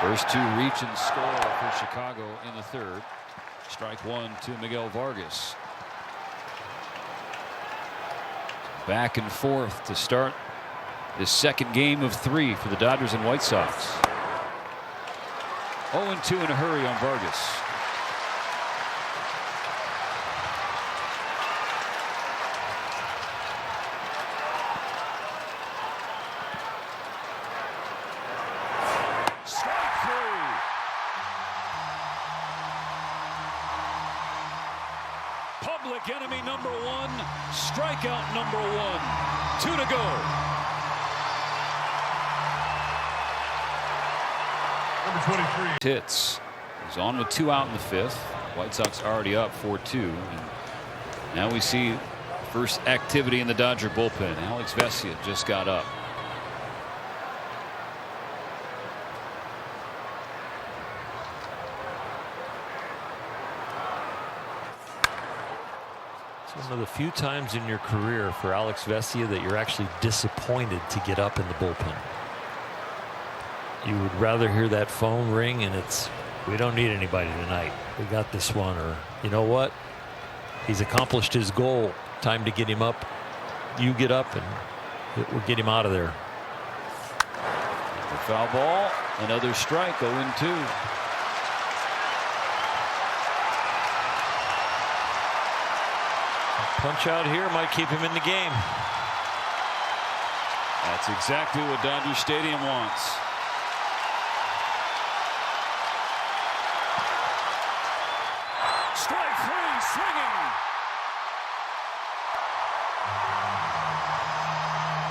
First two reach and score for Chicago in the third. Strike one to Miguel Vargas. Back and forth to start this second game of three for the Dodgers and White Sox. 0-2 in a hurry on Vargas. Public enemy number one, strikeout number one. 2 to go. Number 23. Hits. He's on with 2 out in the fifth. White Sox already up 4-2. And now we see first activity in the Dodger bullpen. Alex Vesia just got up. It's one of the few times in your career for Alex Vesia that you're actually disappointed to get up in the bullpen. You would rather hear that phone ring and it's, we don't need anybody tonight. We got this one. Or, you know what? He's accomplished his goal. Time to get him up. You get up and we'll get him out of there. The foul ball. Another strike. 0-2. Punch out here might keep him in the game. That's exactly what Dodger Stadium wants. Strike three, swinging.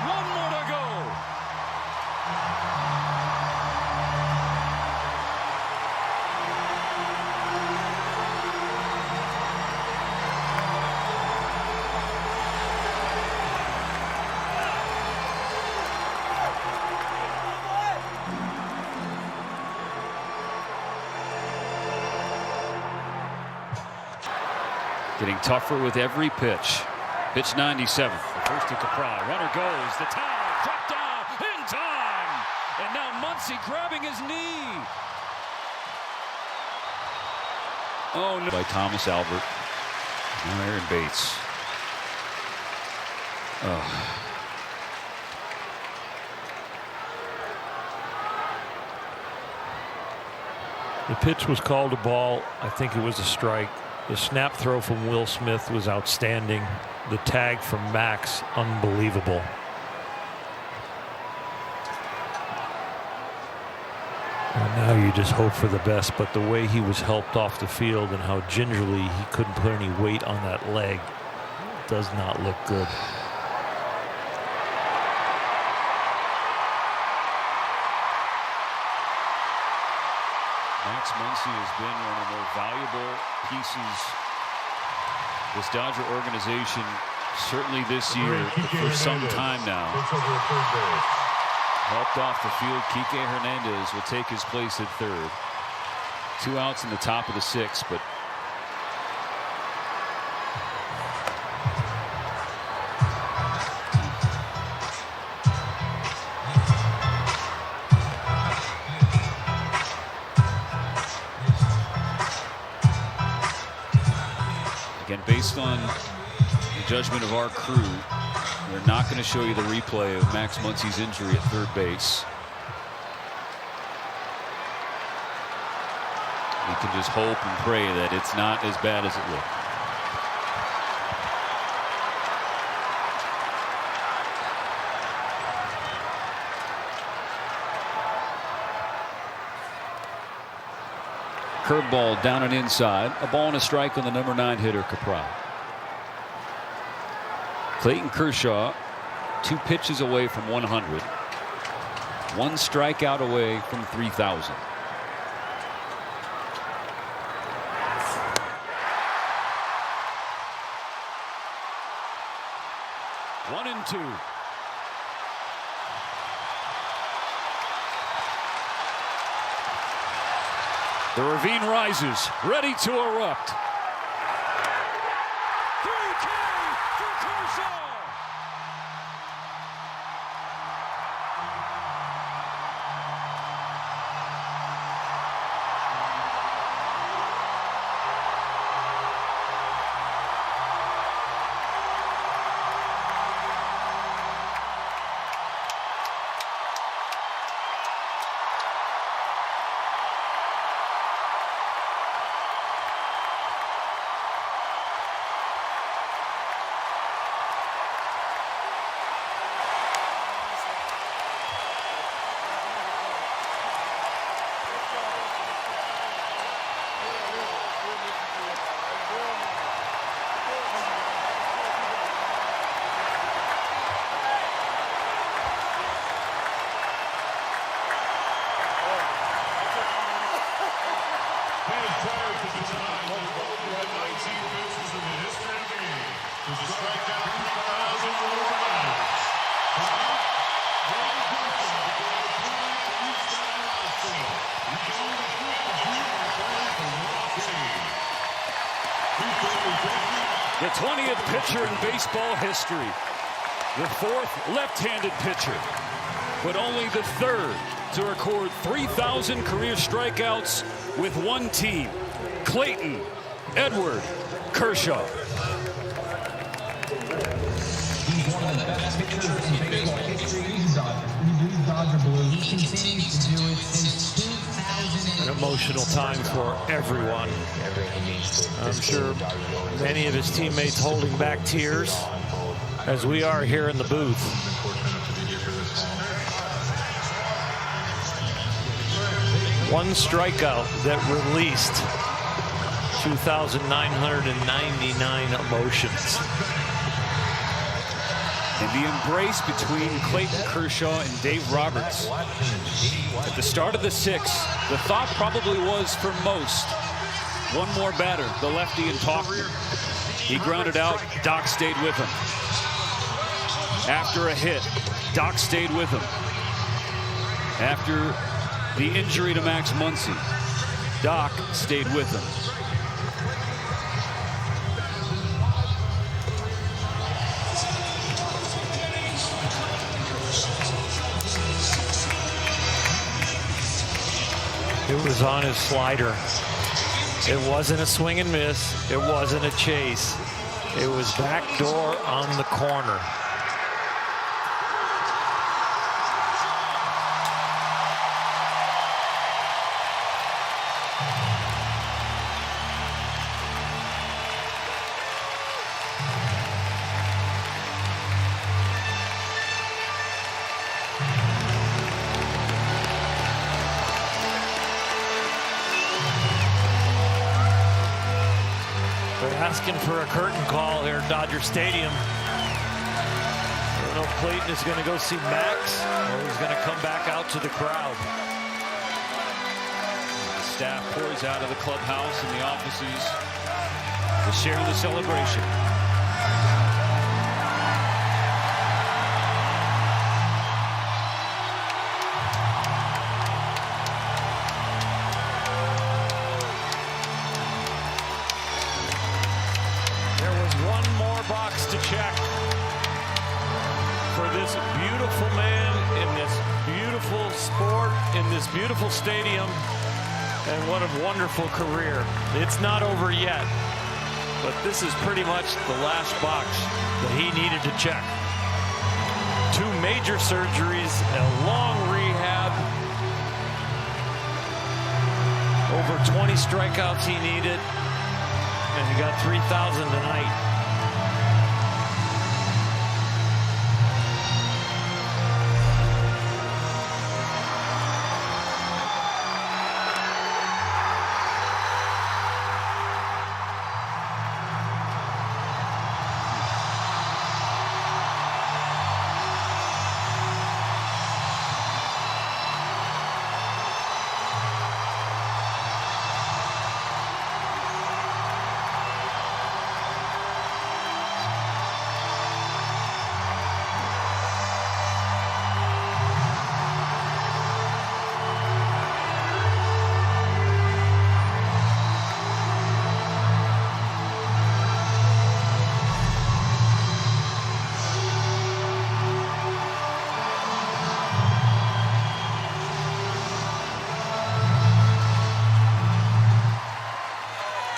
1 more to go. Getting tougher with every pitch. Pitch 97. The first to Capra. Runner goes. The towel dropped down in time. And now Muncy grabbing his knee. Oh no. By Thomas Albert. Now Aaron Bates. Oh. The pitch was called a ball. I think it was a strike. The snap throw from Will Smith was outstanding. The tag from Max, unbelievable. And now you just hope for the best, but the way he was helped off the field and how gingerly he couldn't put any weight on that leg does not look good. Max Muncy has been one of the more valuable pieces this Dodger organization, certainly this year, for some time now. Helped off the field, Kike Hernandez will take his place at third. 2 outs in the top of the sixth, but again, based on the judgment of our crew, we're not going to show you the replay of Max Muncy's injury at third base. We can just hope and pray that it's not as bad as it looked. Curveball down and inside. A ball and a strike on the number 9 hitter, Capra. Clayton Kershaw, 2 pitches away from 100. 1 strikeout away from 3,000. One and 2. The ravine rises, ready to erupt. 3K for Kershaw. The 20th pitcher in baseball history. The 4th left-handed pitcher, but only the 3rd to record 3,000 career strikeouts with one team. Clayton Edward Kershaw. He's one of the best pitchers in baseball history. He's Dodger Blue. He continues to do it since 2000. An emotional time for everyone. I'm sure many of his teammates holding back tears, as we are here in the booth. One strikeout that released 2,999 emotions. And the embrace between Clayton Kershaw and Dave Roberts. At the start of the 6th, the thought probably was for most, one more batter, the lefty and Talkman. He grounded out, Doc stayed with him. After a hit, Doc stayed with him. After the injury to Max Muncy, Doc stayed with him. It was on his slider. It wasn't a swing and miss. It wasn't a chase. It was backdoor on the corner. They're asking for a curtain call here at Dodger Stadium. I don't know if Clayton is going to go see Max or he's going to come back out to the crowd. The staff pours out of the clubhouse and the offices to share the celebration. One more box to check for this beautiful man in this beautiful sport, in this beautiful stadium, and what a wonderful career. It's not over yet, but this is pretty much the last box that he needed to check. 2 major surgeries, a long rehab, over 20 strikeouts he needed, and he got 3,000 tonight.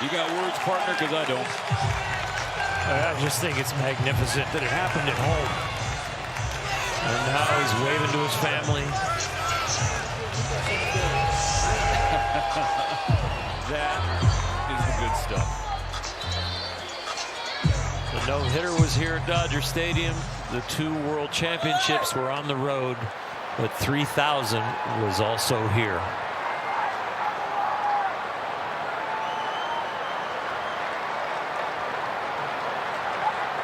You got words, partner, because I don't. I just think it's magnificent that it happened at home. And now he's waving to his family. That is the good stuff. The no-hitter was here at Dodger Stadium. The 2 world championships were on the road, but 3,000 was also here.